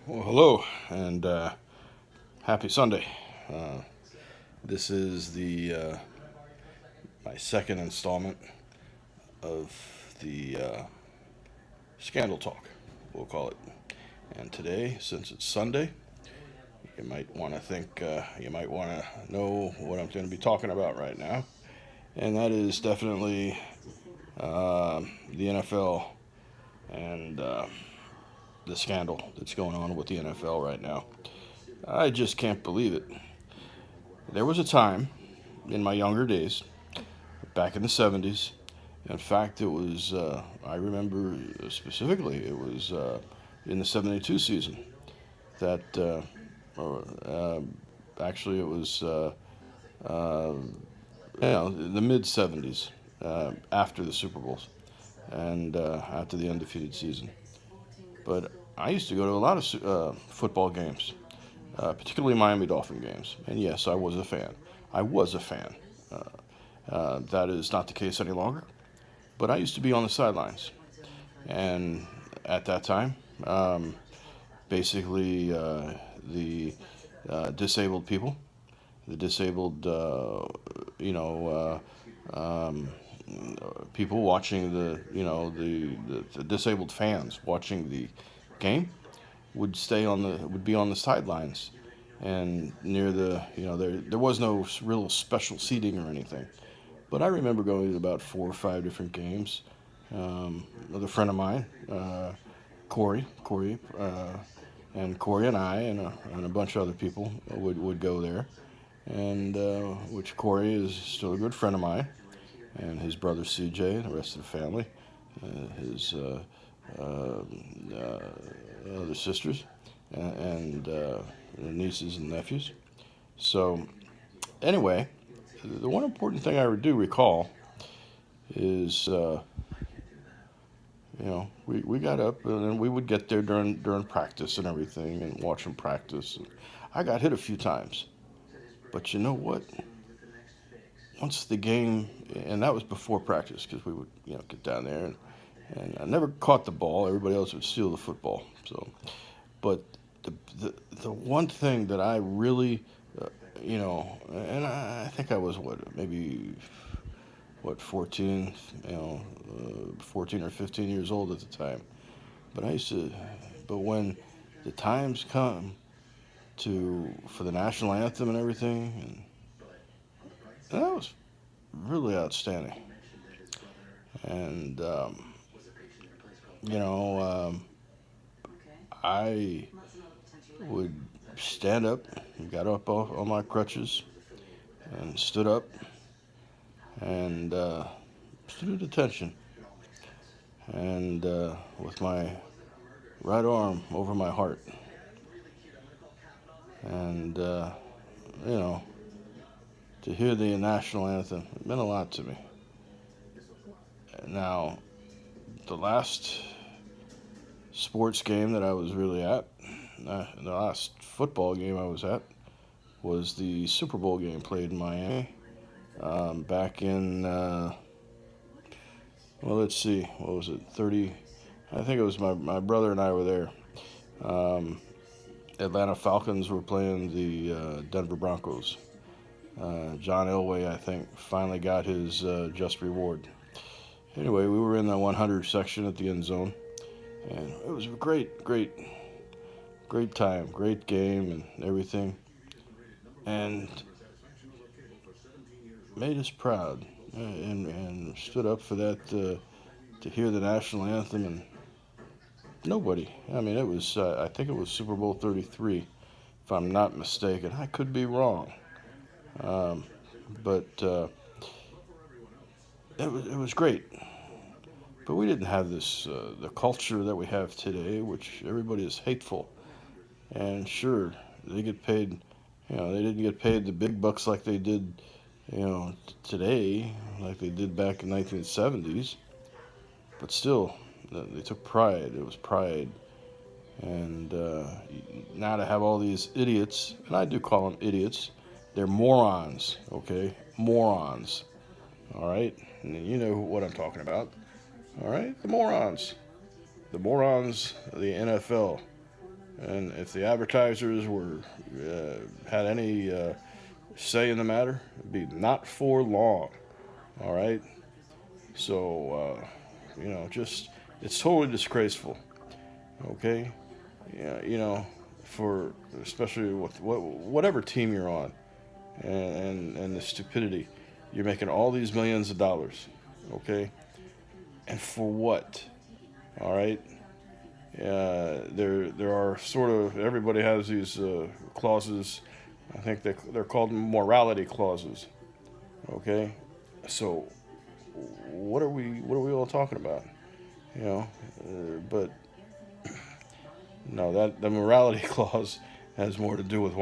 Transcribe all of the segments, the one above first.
Well, hello and happy Sunday. Uh, this is the my second installment of the Scandal Talk, we'll call it. And today, since it's Sunday, you might want to know what I'm going to be talking about right now, and that is definitely the NFL and the scandal that's going on with the NFL right now. I just can't believe it. There was a time in my younger days, back in the 70s. In fact, I remember specifically, it was in the 72 season that, or, actually, it was, uh, the mid 70s after the Super Bowls and after the undefeated season. But I used to go to a lot of football games, particularly Miami Dolphin games. And yes, I was a fan. I was a fan. That is not the case any longer. But I used to be on the sidelines. And at that time, um, basically, the disabled people, the disabled, you know, people watching the disabled fans watching the game would be on the sidelines and near there was no real special seating or anything. But I remember going to about four or five different games. Another friend of mine, Corey, and Corey and I and a bunch of other people would go there, and which Corey is still a good friend of mine, and his brother CJ and the rest of the family, his other sisters, and nieces and nephews. So anyway, the one important thing I do recall is we got up and then we would get there during practice and everything and watch them practice. I got hit a few times, but you know what? Once the game, and that was before practice because we would get down there and I never caught the ball. Everybody else would steal the football. So, but the one thing that I really, and I think I was maybe 14, 14 or 15 years old at the time. But I used to, but when the times come for the national anthem and everything, and that was really outstanding. And you know, I would stand up, got up on my crutches, and stood up and stood at attention, and with my right arm over my heart, and you know, to hear the national anthem, it meant a lot to me. Now, the last sports game that I was really at, the last football game I was at, was the Super Bowl game played in Miami back in, well, let's see, what was it, 30? I think it was my brother and I were there. Um, Atlanta Falcons were playing the Denver Broncos. John Elway, I think, finally got his just reward. Anyway, we were in the 100 section at the end zone, and it was a great time, great game, and everything, and made us proud, and stood up for that to hear the national anthem, and nobody. I mean, it was I think it was Super Bowl 33, if I'm not mistaken. I could be wrong, um, but it was great. But we didn't have this the culture that we have today, which everybody is hateful. And sure, they get paid. They didn't get paid the big bucks like they did, today, like they did back in 1970s. But still, they took pride. It was pride. And now to have all these idiots, and I do call them idiots, they're morons, okay? Morons, all right? And you know what I'm talking about, all right? The morons of the NFL. And if the advertisers were had any say in the matter, it'd be not for long. All right. So just it's totally disgraceful. Okay. Yeah. For especially with whatever team you're on, and the stupidity, you're making all these millions of dollars. Okay. And for what? All right. There are sort of everybody has these clauses. I think they're called morality clauses. Okay, so what are we all talking about? You know, but no, that the morality clause has more to do with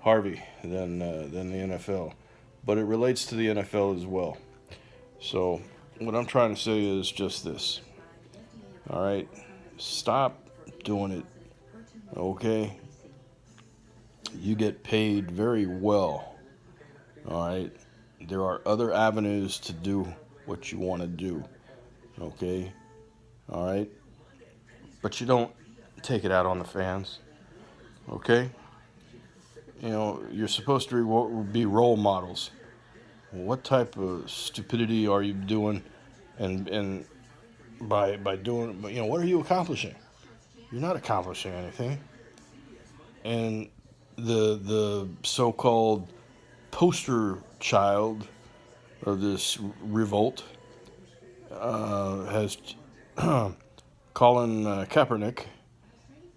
Harvey than the NFL, but it relates to the NFL as well. So what I'm trying to say is just this. All right, stop doing it. Okay, you get paid very well. All right, there are other avenues to do what you want to do. Okay, all right, but you don't take it out on the fans. Okay, you're supposed to be role models. What type of stupidity are you doing? And by doing, what are you accomplishing? You're not accomplishing anything. And the so-called poster child of this revolt has Colin Kaepernick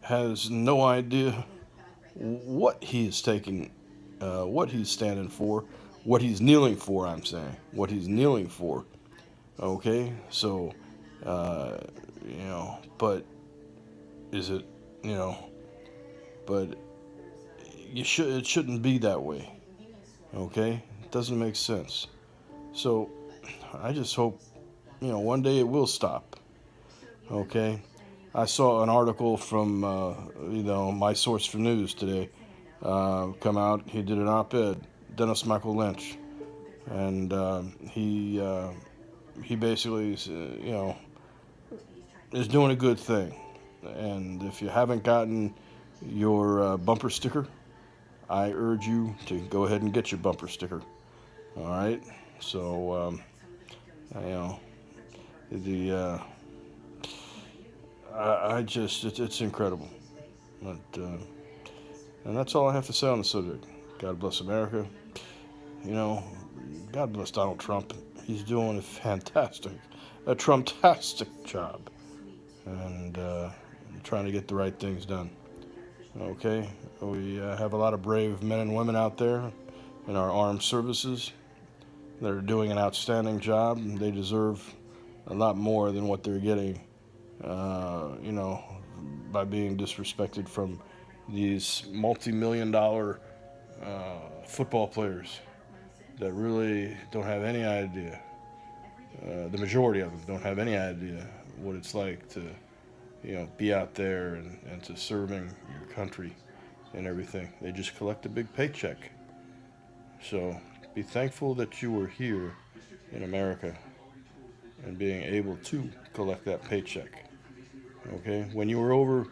has no idea what he's taking, what he's standing for, what he's kneeling for. I'm saying what he's kneeling for. Okay, so but is it you know? But it shouldn't be that way. Okay, it doesn't make sense. So I just hope one day it will stop. Okay, I saw an article from my source for news today come out. He did an op-ed, Dennis Michael Lynch, and he basically is doing a good thing. And if you haven't gotten your bumper sticker, I urge you to go ahead and get your bumper sticker. All right. So the I just it's incredible. But and that's all I have to say on the subject. God bless America. You know, God bless Donald Trump. He's doing a Trump-tastic job, and trying to get the right things done. Okay, we have a lot of brave men and women out there in our armed services that are doing an outstanding job, and they deserve a lot more than what they're getting, by being disrespected from these multi-million dollar football players that really don't have any idea. The majority of them don't have any idea what it's like to, be out there and to serving your country and everything. They just collect a big paycheck. So be thankful that you were here in America and being able to collect that paycheck. Okay, when you were over,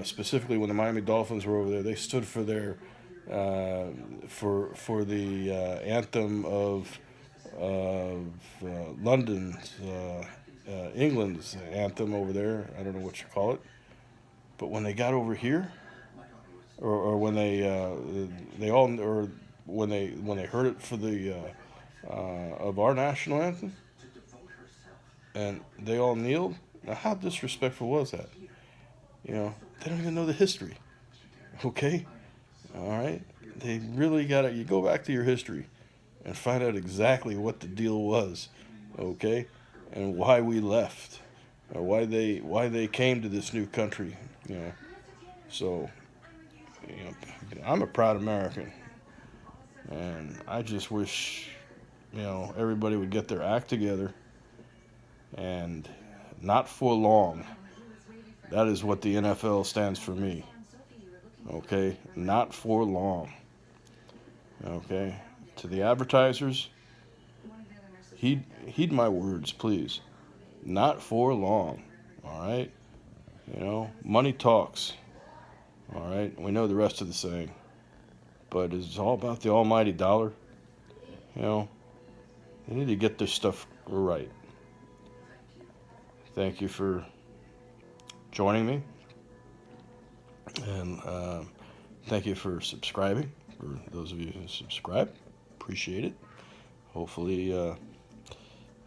specifically when the Miami Dolphins were over there, they stood for their for the anthem of London's England's anthem over there. I don't know what you call it, but when they got over here, or when they all or when they heard it for the of our national anthem, and they all kneeled. Now, how disrespectful was that? They don't even know the history. Okay, all right. They really got to. You go back to your history and find out exactly what the deal was. Okay, and why we left, or why they came to this new country. So I'm a proud American, and I just wish everybody would get their act together, and not for long. That is what the NFL stands for me. Okay, not for long. Okay, to the advertisers, heed my words, please. Not for long. All right. Money talks. All right, we know the rest of the saying, but it's all about the almighty dollar. You know, they need to get this stuff right. Thank you for joining me, and thank you for subscribing. For those of you who subscribe, appreciate it. Hopefully, and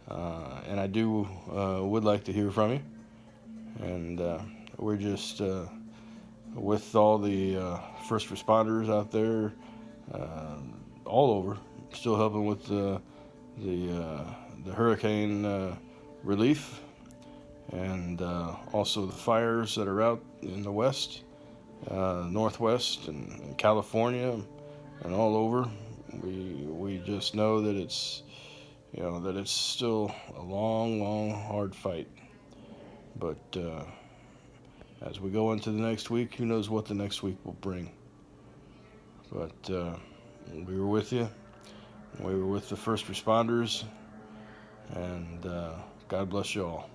I do would like to hear from you. And we're just with all the first responders out there, all over, still helping with the hurricane relief, and also the fires that are out in the west, northwest, and California, and all over. We just know that it's still a long, hard fight. But as we go into the next week, who knows what the next week will bring. But we were with you. We were with the first responders. And God bless you all.